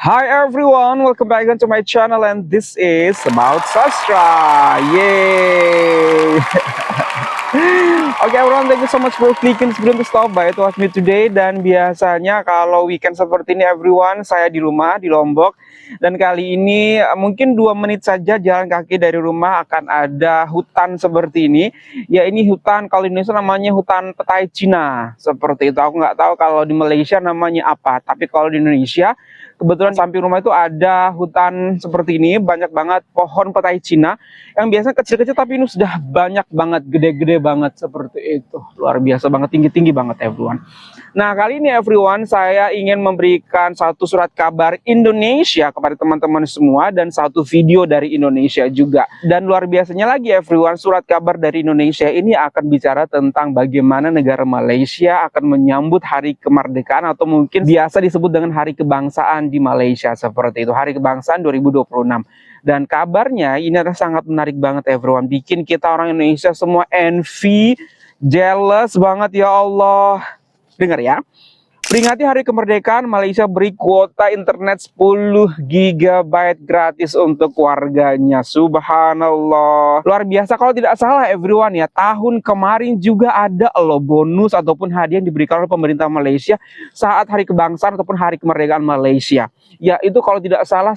Hi everyone, welcome back to my channel and this is about sastra. Yay! Okay everyone, thank you so much for clicking sebelum to stop by to watch me today. Dan biasanya kalau weekend seperti ini everyone, saya di rumah di Lombok. Dan kali ini mungkin 2 menit saja jalan kaki dari rumah akan ada hutan seperti ini. Ya ini hutan, kalau di Indonesia namanya hutan petai Cina. Seperti itu, aku nggak tahu kalau di Malaysia namanya apa. Tapi kalau di Indonesia, kebetulan samping rumah itu ada hutan seperti ini, banyak banget pohon petai Cina yang biasanya kecil-kecil tapi ini sudah banyak banget, gede-gede banget seperti itu. Luar biasa banget, tinggi-tinggi banget everyone. Nah, kali ini everyone saya ingin memberikan satu surat kabar Indonesia kepada teman-teman semua dan satu video dari Indonesia juga. Dan luar biasanya lagi everyone, surat kabar dari Indonesia ini akan bicara tentang bagaimana negara Malaysia akan menyambut hari kemerdekaan atau mungkin biasa disebut dengan hari kebangsaan di Malaysia seperti itu, hari kebangsaan 2026. Dan kabarnya ini adalah sangat menarik banget everyone, bikin kita orang Indonesia semua envy, jealous banget ya Allah. Dengar ya. Peringati hari kemerdekaan, Malaysia beri kuota internet 10 GB gratis untuk warganya. Subhanallah. Luar biasa, kalau tidak salah everyone ya, tahun kemarin juga ada loh bonus ataupun hadiah yang diberikan oleh pemerintah Malaysia saat hari kebangsaan ataupun hari kemerdekaan Malaysia. Ya itu kalau tidak salah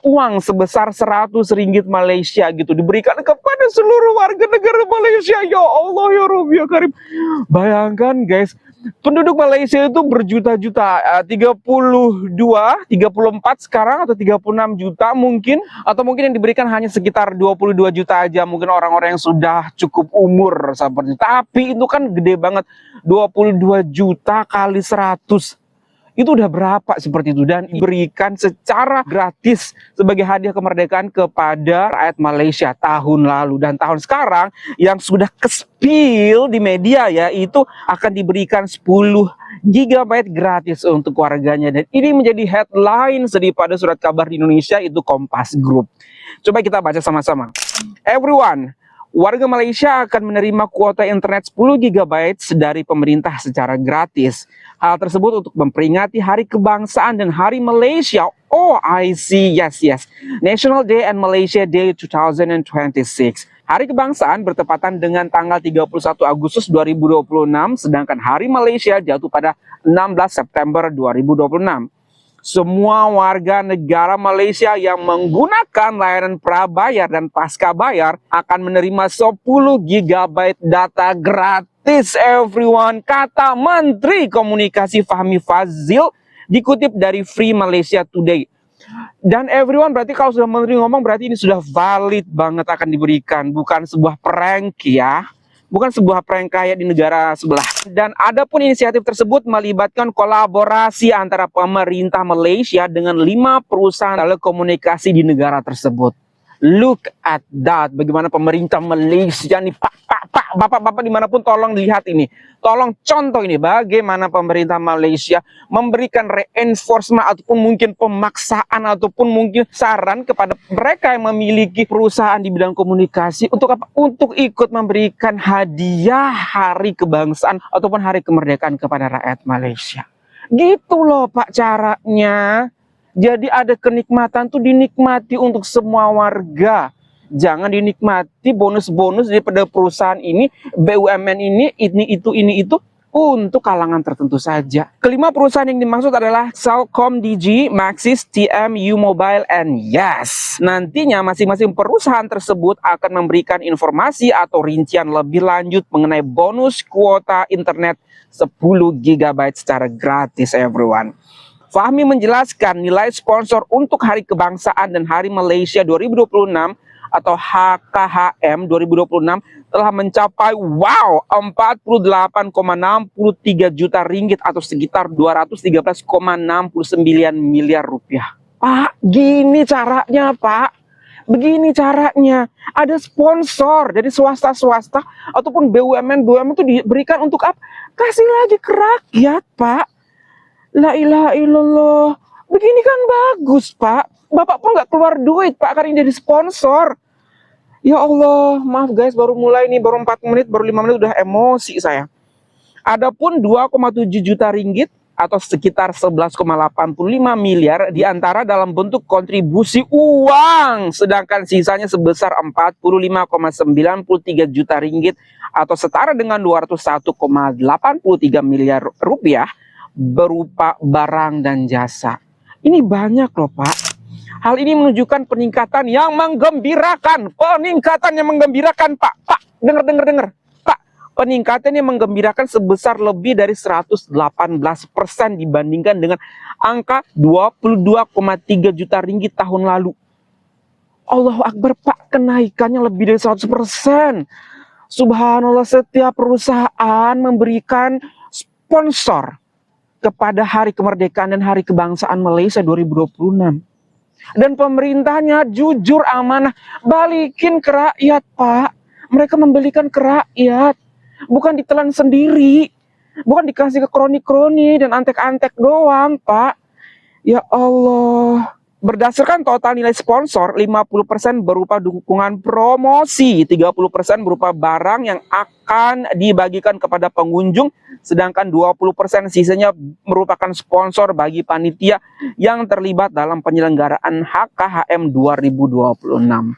uang sebesar 100 ringgit Malaysia gitu diberikan kepada seluruh warga negara Malaysia. Ya Allah ya Rabbi ya Karim. Bayangkan guys, penduduk Malaysia itu berjuta-juta, 32, 34 sekarang atau 36 juta mungkin. Atau mungkin yang diberikan hanya sekitar 22 juta aja, mungkin orang-orang yang sudah cukup umur seperti itu. Tapi itu kan gede banget, 22 juta kali 100. Itu udah berapa seperti itu, dan diberikan secara gratis sebagai hadiah kemerdekaan kepada rakyat Malaysia tahun lalu. Dan tahun sekarang yang sudah kespil di media ya, itu akan diberikan 10 GB gratis untuk warganya. Dan ini menjadi headline daripada surat kabar di Indonesia, itu Kompas Group. Coba kita baca sama-sama. Everyone, warga Malaysia akan menerima kuota internet 10 GB dari pemerintah secara gratis. Hal tersebut untuk memperingati Hari Kebangsaan dan Hari Malaysia. Oh, I see. Yes. National Day and Malaysia Day 2026. Hari Kebangsaan bertepatan dengan tanggal 31 Agustus 2026, sedangkan Hari Malaysia jatuh pada 16 September 2026. Semua warga negara Malaysia yang menggunakan layanan prabayar dan pasca bayar akan menerima 10 GB data gratis everyone, kata Menteri Komunikasi Fahmi Fadzil dikutip dari Free Malaysia Today. Dan everyone, berarti kalau sudah Menteri ngomong berarti ini sudah valid banget akan diberikan, bukan sebuah prank ya. Bukan sebuah prank kayak di negara sebelah. Dan adapun inisiatif tersebut melibatkan kolaborasi antara pemerintah Malaysia dengan 5 perusahaan telekomunikasi di negara tersebut. Look at that, bagaimana pemerintah Malaysia nih, bapak-bapak dimanapun tolong lihat ini. Tolong contoh ini, bagaimana pemerintah Malaysia memberikan reinforcement ataupun mungkin pemaksaan ataupun mungkin saran kepada mereka yang memiliki perusahaan di bidang komunikasi untuk apa? Untuk ikut memberikan hadiah hari kebangsaan ataupun hari kemerdekaan kepada rakyat Malaysia. Gitu loh Pak caranya. Jadi ada kenikmatan tuh dinikmati untuk semua warga. Jangan dinikmati bonus-bonus daripada perusahaan ini, BUMN ini itu untuk kalangan tertentu saja. Kelima perusahaan yang dimaksud adalah Celcom Digi, Maxis, TM, U-Mobile, and Yes. Nantinya masing-masing perusahaan tersebut akan memberikan informasi atau rincian lebih lanjut mengenai bonus kuota internet 10 GB secara gratis everyone. Fahmi menjelaskan nilai sponsor untuk Hari Kebangsaan dan Hari Malaysia 2026 atau HKHM 2026 telah mencapai 48,63 juta ringgit atau sekitar 213,69 miliar rupiah. Pak, gini caranya Pak. Begini caranya. Ada sponsor dari swasta-swasta ataupun BUMN itu diberikan untuk apa? Kasih lagi ke rakyat Pak. La ilaha illallah. Begini kan bagus Pak. Bapak pun nggak keluar duit Pak karena jadi sponsor. Ya Allah, maaf guys, baru mulai nih, baru 4 menit, baru 5 menit udah emosi saya. Adapun 2,7 juta ringgit atau sekitar 11,85 miliar diantara dalam bentuk kontribusi uang, sedangkan sisanya sebesar 45,93 juta ringgit atau setara dengan 201,83 miliar rupiah berupa barang dan jasa. Ini banyak loh Pak. Hal ini menunjukkan peningkatan yang menggembirakan, Pak. Pak, dengar. Peningkatan yang menggembirakan sebesar lebih dari 118% dibandingkan dengan angka 22,3 juta ringgit tahun lalu. Allahu Akbar Pak, kenaikannya lebih dari 100%. Subhanallah, setiap perusahaan memberikan sponsor kepada Hari Kemerdekaan dan Hari Kebangsaan Malaysia 2026. Dan pemerintahnya jujur amanah, balikin ke rakyat Pak. Mereka membelikan ke rakyat, bukan ditelan sendiri, bukan dikasih ke kroni-kroni dan antek-antek doang Pak. Ya Allah. Berdasarkan total nilai sponsor, 50% berupa dukungan promosi, 30% berupa barang yang akan dibagikan kepada pengunjung, sedangkan 20% sisanya merupakan sponsor bagi panitia yang terlibat dalam penyelenggaraan HKHM 2026.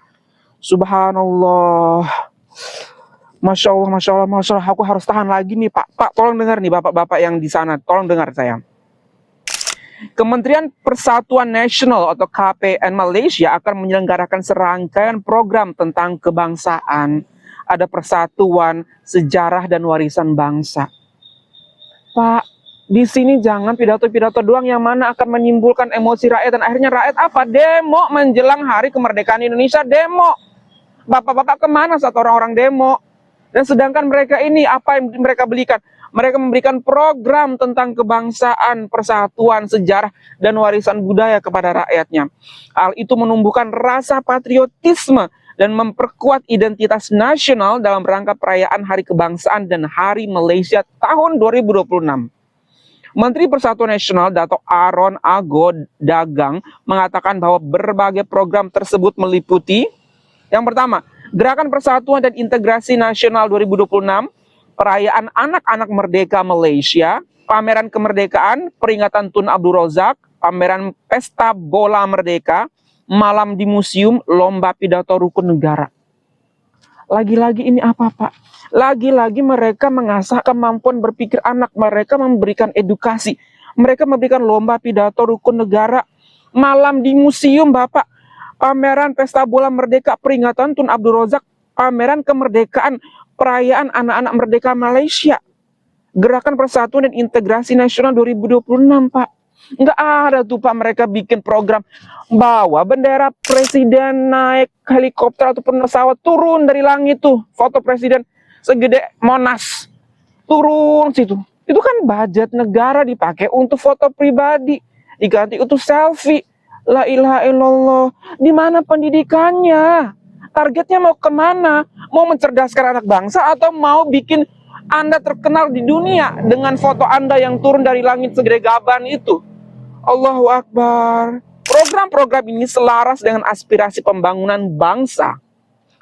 Subhanallah. Masya Allah, aku harus tahan lagi nih Pak. Pak, tolong dengar nih bapak-bapak yang di sana, tolong dengar saya. Kementerian Persatuan Nasional atau KPN Malaysia akan menyelenggarakan serangkaian program tentang kebangsaan, ada persatuan, sejarah, dan warisan bangsa. Pak, di sini jangan pidato-pidato doang yang mana akan menimbulkan emosi rakyat, dan akhirnya rakyat apa? Demo menjelang Hari Kemerdekaan Indonesia, demo. Bapak-bapak kemana saat orang-orang demo? Dan sedangkan mereka ini, apa yang mereka belikan? Mereka memberikan program tentang kebangsaan, persatuan, sejarah, dan warisan budaya kepada rakyatnya. Hal itu menumbuhkan rasa patriotisme dan memperkuat identitas nasional dalam rangka perayaan Hari Kebangsaan dan Hari Malaysia tahun 2026. Menteri Persatuan Nasional Dato' Aaron Ago Dagang mengatakan bahwa berbagai program tersebut meliputi yang pertama, Gerakan Persatuan dan Integrasi Nasional 2026, Perayaan Anak-Anak Merdeka Malaysia, Pameran Kemerdekaan, Peringatan Tun Abdul Razak, Pameran Pesta Bola Merdeka, Malam di Museum, Lomba Pidato Rukun Negara. Lagi-lagi ini apa Pak? Lagi-lagi mereka mengasah kemampuan berpikir anak, mereka memberikan edukasi, mereka memberikan lomba pidato rukun negara, malam di museum Bapak, pameran Pesta Bola Merdeka, Peringatan Tun Abdul Razak, Pameran Kemerdekaan, Perayaan Anak-Anak Merdeka Malaysia, Gerakan Persatuan dan Integrasi Nasional 2026 Pak. Nggak ada tuh Pak mereka bikin program bawa bendera presiden naik helikopter ataupun pesawat turun dari langit tuh, foto presiden segede Monas turun situ. Itu kan budget negara dipakai untuk foto pribadi, diganti untuk selfie. La ilaha illallah. Di mana pendidikannya? Targetnya mau kemana? Mau mencerdaskan anak bangsa atau mau bikin Anda terkenal di dunia dengan foto Anda yang turun dari langit segede gaban itu? Allahu Akbar. Program-program ini selaras dengan aspirasi pembangunan bangsa.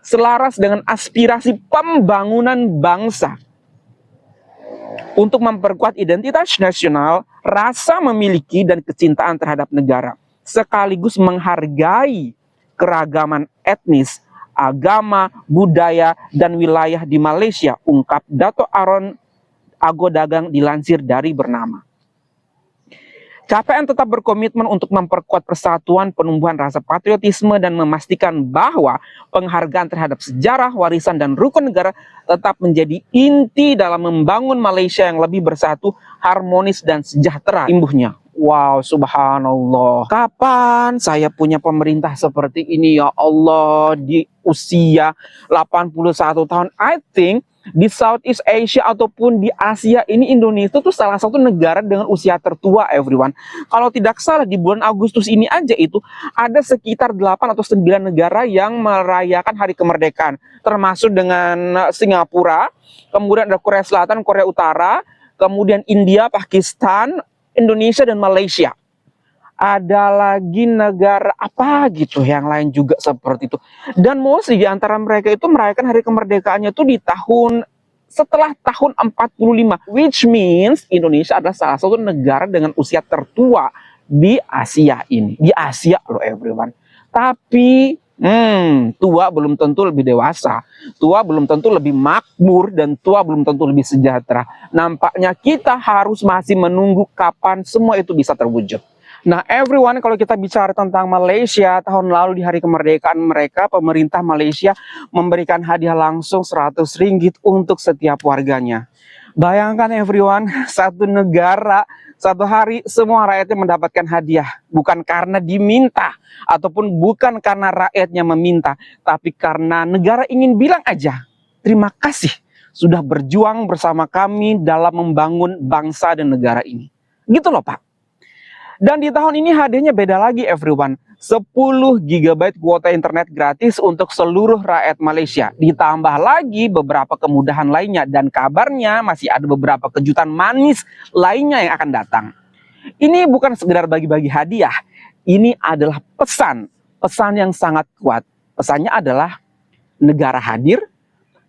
Selaras dengan aspirasi pembangunan bangsa. Untuk memperkuat identitas nasional, rasa memiliki dan kecintaan terhadap negara, sekaligus menghargai keragaman etnis, agama, budaya, dan wilayah di Malaysia, ungkap Dato' Aaron Ago Dagang dilansir dari Bernama. KPN tetap berkomitmen untuk memperkuat persatuan, penumbuhan rasa patriotisme, dan memastikan bahwa penghargaan terhadap sejarah, warisan, dan rukun negara tetap menjadi inti dalam membangun Malaysia yang lebih bersatu, harmonis, dan sejahtera. Imbuhnya. Wow, subhanallah. Kapan saya punya pemerintah seperti ini ya Allah di usia 81 tahun? I think di Southeast Asia ataupun di Asia ini Indonesia tuh salah satu negara dengan usia tertua everyone. Kalau tidak salah di bulan Agustus ini aja itu ada sekitar 8 atau 9 negara yang merayakan Hari Kemerdekaan. Termasuk dengan Singapura, kemudian ada Korea Selatan, Korea Utara, kemudian India, Pakistan, Indonesia, dan Malaysia. Ada lagi negara apa gitu yang lain juga seperti itu. Dan mostly di antara mereka itu merayakan hari kemerdekaannya itu di tahun setelah tahun 45, which means Indonesia adalah salah satu negara dengan usia tertua di Asia ini. Di Asia loh everyone. Tapi tua belum tentu lebih dewasa, tua belum tentu lebih makmur, dan tua belum tentu lebih sejahtera. Nampaknya kita harus masih menunggu kapan semua itu bisa terwujud. Nah everyone, kalau kita bicara tentang Malaysia, tahun lalu di hari kemerdekaan mereka, pemerintah Malaysia memberikan hadiah langsung 100 ringgit untuk setiap warganya. Bayangkan everyone, satu negara, satu hari semua rakyatnya mendapatkan hadiah. Bukan karena diminta, ataupun bukan karena rakyatnya meminta, tapi karena negara ingin bilang aja, terima kasih sudah berjuang bersama kami dalam membangun bangsa dan negara ini. Gitu loh Pak. Dan di tahun ini hadiahnya beda lagi everyone. 10 GB kuota internet gratis untuk seluruh rakyat Malaysia. Ditambah lagi beberapa kemudahan lainnya. Dan kabarnya masih ada beberapa kejutan manis lainnya yang akan datang. Ini bukan sekedar bagi-bagi hadiah. Ini adalah pesan. Pesan yang sangat kuat. Pesannya adalah negara hadir,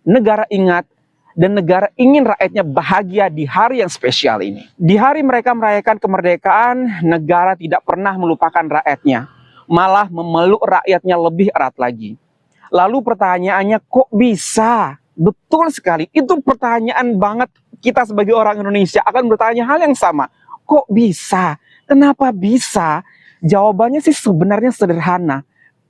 negara ingat, dan negara ingin rakyatnya bahagia di hari yang spesial ini. Di hari mereka merayakan kemerdekaan, negara tidak pernah melupakan rakyatnya, malah memeluk rakyatnya lebih erat lagi. Lalu pertanyaannya, kok bisa? Betul sekali, itu pertanyaan banget. Kita sebagai orang Indonesia akan bertanya hal yang sama. Kok bisa? Kenapa bisa? Jawabannya sih sebenarnya sederhana.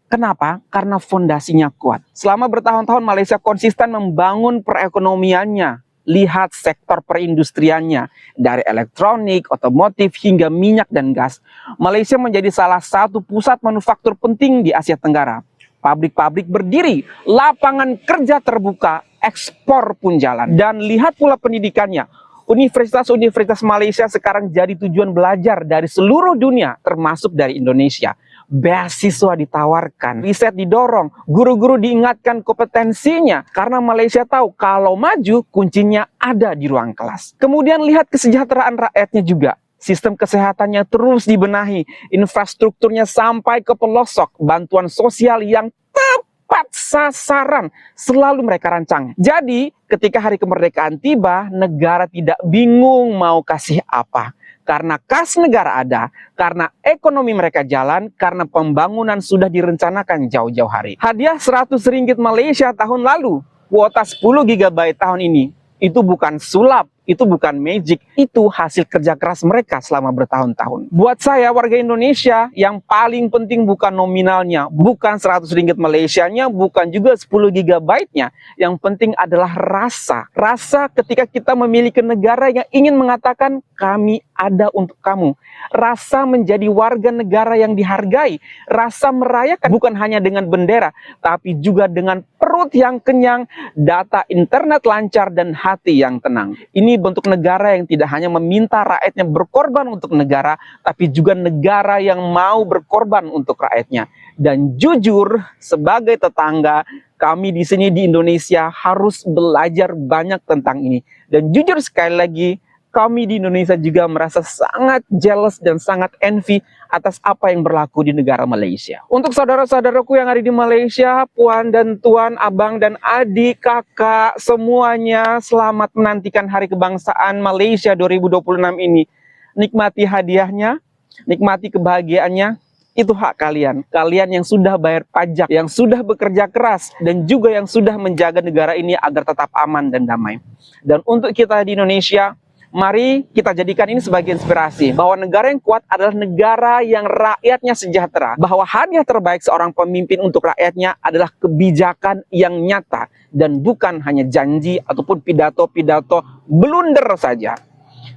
Kenapa? Karena fondasinya kuat. Selama bertahun-tahun Malaysia konsisten membangun perekonomiannya. Lihat sektor perindustriannya. Dari elektronik, otomotif, hingga minyak dan gas. Malaysia menjadi salah satu pusat manufaktur penting di Asia Tenggara. Pabrik-pabrik berdiri, lapangan kerja terbuka, ekspor pun jalan. Dan lihat pula pendidikannya. Universitas-universitas Malaysia sekarang jadi tujuan belajar dari seluruh dunia, termasuk dari Indonesia. Beasiswa ditawarkan, riset didorong, guru-guru diingatkan kompetensinya, karena Malaysia tahu kalau maju kuncinya ada di ruang kelas. Kemudian lihat kesejahteraan rakyatnya juga. Sistem kesehatannya terus dibenahi, infrastrukturnya sampai ke pelosok, bantuan sosial yang tepat sasaran selalu mereka rancang. Jadi ketika hari kemerdekaan tiba, negara tidak bingung mau kasih apa. Karena kas negara ada, karena ekonomi mereka jalan, karena pembangunan sudah direncanakan jauh-jauh hari. Hadiah 100 ringgit Malaysia tahun lalu, kuota 10 GB tahun ini, itu bukan sulap, itu bukan magic, itu hasil kerja keras mereka selama bertahun-tahun. Buat saya warga Indonesia, yang paling penting bukan nominalnya, bukan 100 ringgit Malaysianya, bukan juga 10 GB-nya. Yang penting adalah rasa. Rasa ketika kita memiliki negara yang ingin mengatakan kami ada untuk kamu. Rasa menjadi warga negara yang dihargai. Rasa merayakan bukan hanya dengan bendera, tapi juga dengan perut yang kenyang, data internet lancar, dan hati yang tenang. Ini bentuk negara yang tidak hanya meminta rakyatnya berkorban untuk negara, tapi juga negara yang mau berkorban untuk rakyatnya. Dan jujur, sebagai tetangga, kami di sini di Indonesia harus belajar banyak tentang ini. Dan jujur sekali lagi, kami di Indonesia juga merasa sangat jealous dan sangat envy atas apa yang berlaku di negara Malaysia. Untuk saudara-saudaraku yang ada di Malaysia, puan dan tuan, abang dan adik, kakak, semuanya selamat menantikan Hari Kebangsaan Malaysia 2026 ini. Nikmati hadiahnya, nikmati kebahagiaannya, itu hak kalian. Kalian yang sudah bayar pajak, yang sudah bekerja keras, dan juga yang sudah menjaga negara ini agar tetap aman dan damai. Dan untuk kita di Indonesia, mari kita jadikan ini sebagai inspirasi bahwa negara yang kuat adalah negara yang rakyatnya sejahtera. Bahwa hadiah terbaik seorang pemimpin untuk rakyatnya adalah kebijakan yang nyata dan bukan hanya janji ataupun pidato-pidato blunder saja.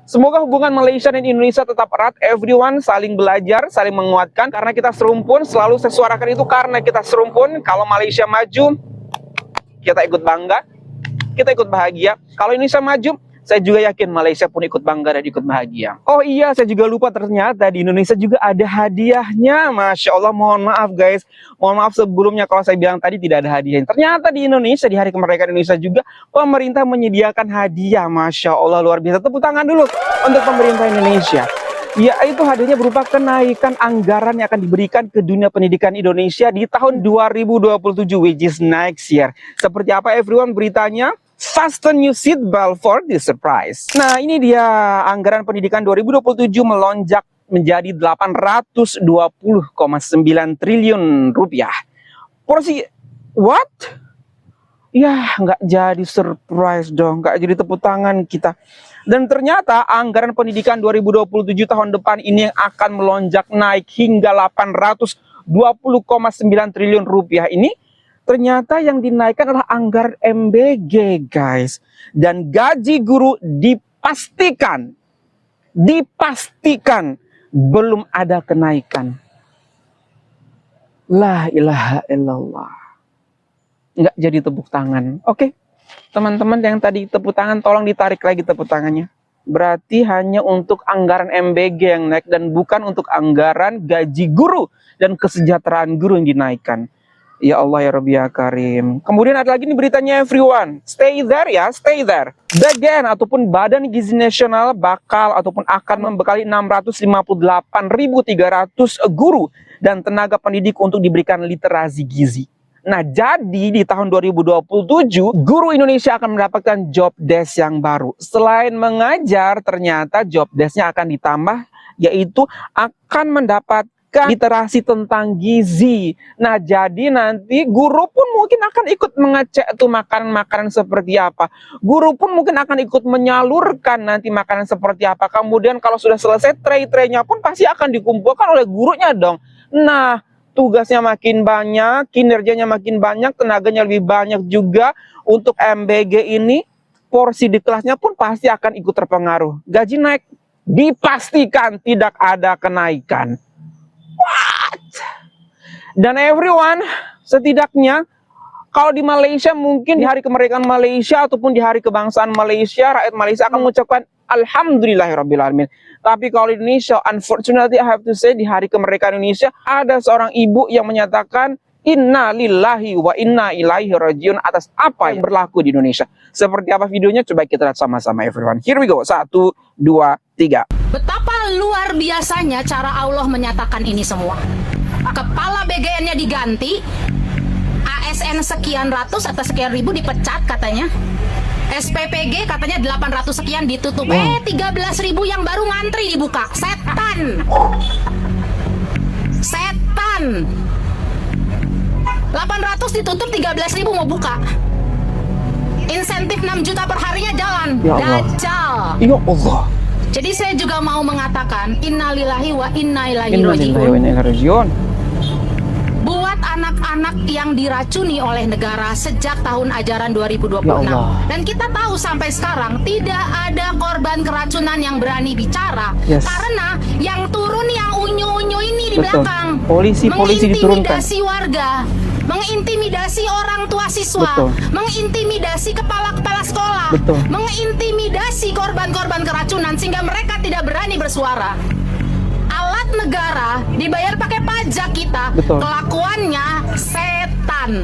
Semoga hubungan Malaysia dan Indonesia tetap erat, everyone, saling belajar, saling menguatkan. Karena kita serumpun, selalu saya suarakan itu karena kita serumpun. Kalau Malaysia maju, kita ikut bangga, kita ikut bahagia. Kalau Indonesia maju, saya juga yakin Malaysia pun ikut bangga dan ikut bahagia. Oh iya, saya juga lupa ternyata di Indonesia juga ada hadiahnya. Masya Allah, mohon maaf guys. Mohon maaf sebelumnya kalau saya bilang tadi tidak ada hadiahnya. Ternyata di Indonesia, di Hari Kemerdekaan Indonesia juga, pemerintah menyediakan hadiah. Masya Allah, luar biasa. Tepuk tangan dulu untuk pemerintah Indonesia. Yaitu hadiahnya berupa kenaikan anggaran yang akan diberikan ke dunia pendidikan Indonesia di tahun 2027, which is next year. Seperti apa everyone beritanya? Fasten your seatbelt for the surprise. Nah, ini dia anggaran pendidikan 2027 melonjak menjadi 820,9 triliun rupiah. Porsi what? Ya, nggak jadi surprise dong, nggak jadi tepuk tangan kita. Dan ternyata anggaran pendidikan 2027 tahun depan ini yang akan melonjak naik hingga 820,9 triliun rupiah ini, ternyata yang dinaikkan adalah anggaran MBG, guys. Dan gaji guru dipastikan belum ada kenaikan. La ilaha illallah. Nggak jadi tepuk tangan. Oke, teman-teman yang tadi tepuk tangan, tolong ditarik lagi tepuk tangannya. Berarti hanya untuk anggaran MBG yang naik dan bukan untuk anggaran gaji guru dan kesejahteraan guru yang dinaikkan. Ya Allah ya Rabbi ya Karim. Kemudian ada lagi nih beritanya, everyone. Stay there ya, stay there. BGN ataupun Badan Gizi Nasional bakal ataupun akan membekali 658.300 guru dan tenaga pendidik untuk diberikan literasi gizi. Nah, jadi di tahun 2027, guru Indonesia akan mendapatkan job desk yang baru. Selain mengajar, ternyata job desk-nya akan ditambah, yaitu akan mendapatkan literasi tentang gizi. Nah, jadi nanti guru pun mungkin akan ikut mengecek tuh makanan-makanan seperti apa. Guru pun mungkin akan ikut menyalurkan nanti makanan seperti apa. Kemudian kalau sudah selesai, tray-traynya pun pasti akan dikumpulkan oleh gurunya dong. Nah, tugasnya makin banyak, kinerjanya makin banyak, tenaganya lebih banyak juga. Untuk MBG ini, porsi di kelasnya pun pasti akan ikut terpengaruh. Gaji naik, dipastikan tidak ada kenaikan. What? Dan everyone, setidaknya, kalau di Malaysia mungkin di hari kemerdekaan Malaysia ataupun di hari kebangsaan Malaysia, rakyat Malaysia akan mengucapkan Alhamdulillahirrahmanirrahim. Tapi kalau di Indonesia, unfortunately I have to say, di hari kemerdekaan Indonesia ada seorang ibu yang menyatakan Inna lillahi wa inna ilaihi rajiun atas apa yang berlaku di Indonesia. Seperti apa videonya? Coba kita lihat sama-sama, everyone. Here we go. 1, 2, 3. Betapa luar biasanya cara Allah menyatakan ini semua. Kepala BGN-nya diganti, ASN sekian ratus atau sekian ribu dipecat katanya. SPPG katanya 800 sekian ditutup. 13.000 yang baru ngantri dibuka. Setan. Setan. 800 ditutup, 13.000 mau buka. Insentif 6 juta per harinya jalan. Ya Allah. Dajjal. Ya Allah. Jadi saya juga mau mengatakan innalillahi wa inna ilaihi rajiun. Buat anak-anak yang diracuni oleh negara sejak tahun ajaran 2026. Ya Dan kita tahu sampai sekarang tidak ada korban keracunan yang berani bicara. Yes. Karena yang turun yang unyu-unyu ini di Betul. belakang. Polisi diturunkan. Mengintimidasi warga, mengintimidasi orang tua siswa, Betul. mengintimidasi kepala-kepala sekolah, Betul. mengintimidasi korban-korban keracunan sehingga mereka tidak berani bersuara. Alat negara dibayar pakai pajak kita. Betul. Kelakuannya setan.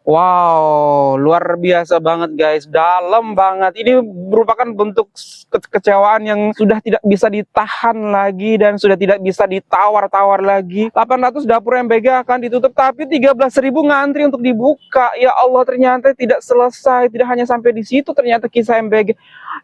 Wow, luar biasa banget guys, dalam banget. Ini merupakan bentuk kekecewaan yang sudah tidak bisa ditahan lagi dan sudah tidak bisa ditawar-tawar lagi. 800 dapur MBG akan ditutup, tapi 13.000 ngantri untuk dibuka. Ya Allah, ternyata tidak selesai, tidak hanya sampai di situ ternyata kisah MBG.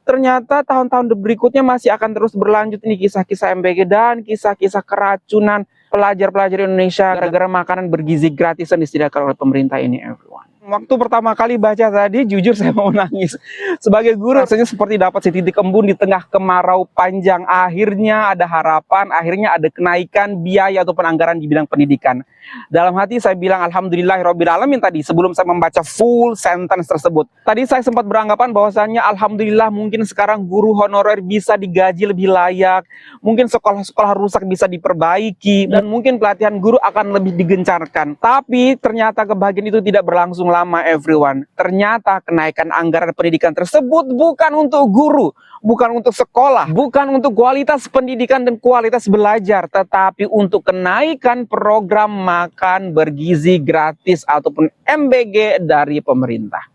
Ternyata tahun-tahun berikutnya masih akan terus berlanjut ini kisah-kisah MBG dan kisah-kisah keracunan pelajar-pelajar Indonesia gara-gara makanan bergizi gratis yang disediakan oleh pemerintah ini, everyone. Waktu pertama kali baca tadi, jujur saya mau nangis. Sebagai guru, rasanya seperti dapat setitik embun di tengah kemarau panjang. Akhirnya ada harapan, akhirnya ada kenaikan biaya ataupun anggaran di bidang pendidikan. Dalam hati saya bilang alhamdulillahirobbilalamin tadi sebelum saya membaca full sentence tersebut. Tadi saya sempat beranggapan bahwasannya alhamdulillah mungkin sekarang guru honorer bisa digaji lebih layak. Mungkin sekolah-sekolah rusak bisa diperbaiki. Dan mungkin pelatihan guru akan lebih digencarkan. Tapi ternyata kebahagiaan itu tidak berlangsung lama, everyone. Ternyata kenaikan anggaran pendidikan tersebut bukan untuk guru, bukan untuk sekolah, bukan untuk kualitas pendidikan dan kualitas belajar, tetapi untuk kenaikan program makan bergizi gratis ataupun MBG dari pemerintah.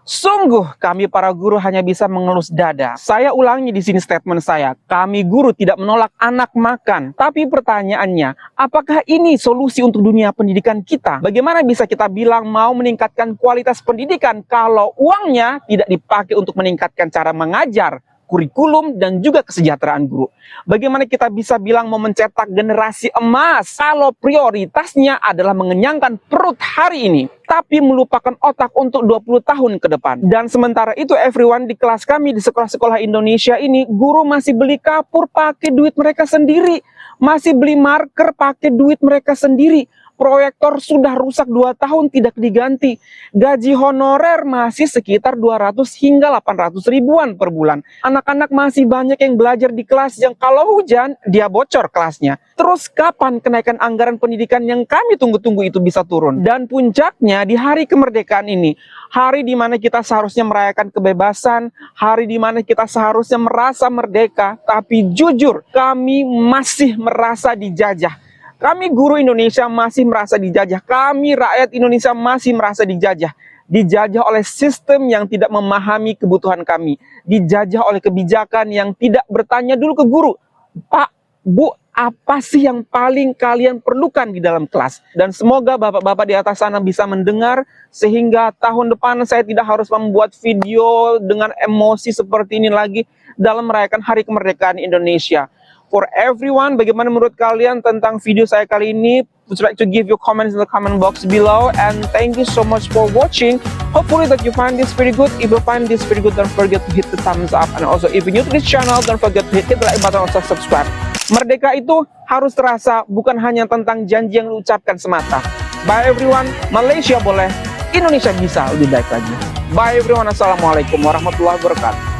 Sungguh kami para guru hanya bisa mengelus dada. Saya ulangi di sini statement saya. Kami guru tidak menolak anak makan. Tapi pertanyaannya, apakah ini solusi untuk dunia pendidikan kita? Bagaimana bisa kita bilang mau meningkatkan kualitas pendidikan kalau uangnya tidak dipakai untuk meningkatkan cara mengajar, kurikulum, dan juga kesejahteraan guru? Bagaimana kita bisa bilang mau mencetak generasi emas kalau prioritasnya adalah mengenyangkan perut hari ini, tapi melupakan otak untuk 20 tahun ke depan? Dan sementara itu everyone, di kelas kami di sekolah-sekolah Indonesia ini, guru masih beli kapur pakai duit mereka sendiri, masih beli marker pakai duit mereka sendiri. Proyektor sudah rusak 2 tahun tidak diganti. Gaji honorer masih sekitar 200 hingga 800 ribuan per bulan. Anak-anak masih banyak yang belajar di kelas yang kalau hujan dia bocor kelasnya. Terus kapan kenaikan anggaran pendidikan yang kami tunggu-tunggu itu bisa turun? Dan puncaknya di hari kemerdekaan ini, hari di mana kita seharusnya merayakan kebebasan, hari di mana kita seharusnya merasa merdeka, tapi jujur kami masih merasa dijajah. Kami guru Indonesia masih merasa dijajah. Kami rakyat Indonesia masih merasa dijajah. Dijajah oleh sistem yang tidak memahami kebutuhan kami. Dijajah oleh kebijakan yang tidak bertanya dulu ke guru. Pak, Bu, apa sih yang paling kalian perlukan di dalam kelas? Dan semoga bapak-bapak di atas sana bisa mendengar, sehingga tahun depan saya tidak harus membuat video dengan emosi seperti ini lagi dalam merayakan Hari Kemerdekaan Indonesia. For everyone, bagaimana menurut kalian tentang video saya kali ini? Would you like to give your comments in the comment box below? And thank you so much for watching. Hopefully that you find this very good. If you find this very good, don't forget to hit the thumbs up. And also if you're new to this channel, don't forget to hit the like button and subscribe. Merdeka itu harus terasa, bukan hanya tentang janji yang diucapkan semata. Bye everyone, Malaysia boleh, Indonesia bisa lebih baik lagi. Bye everyone, assalamualaikum warahmatullahi wabarakatuh.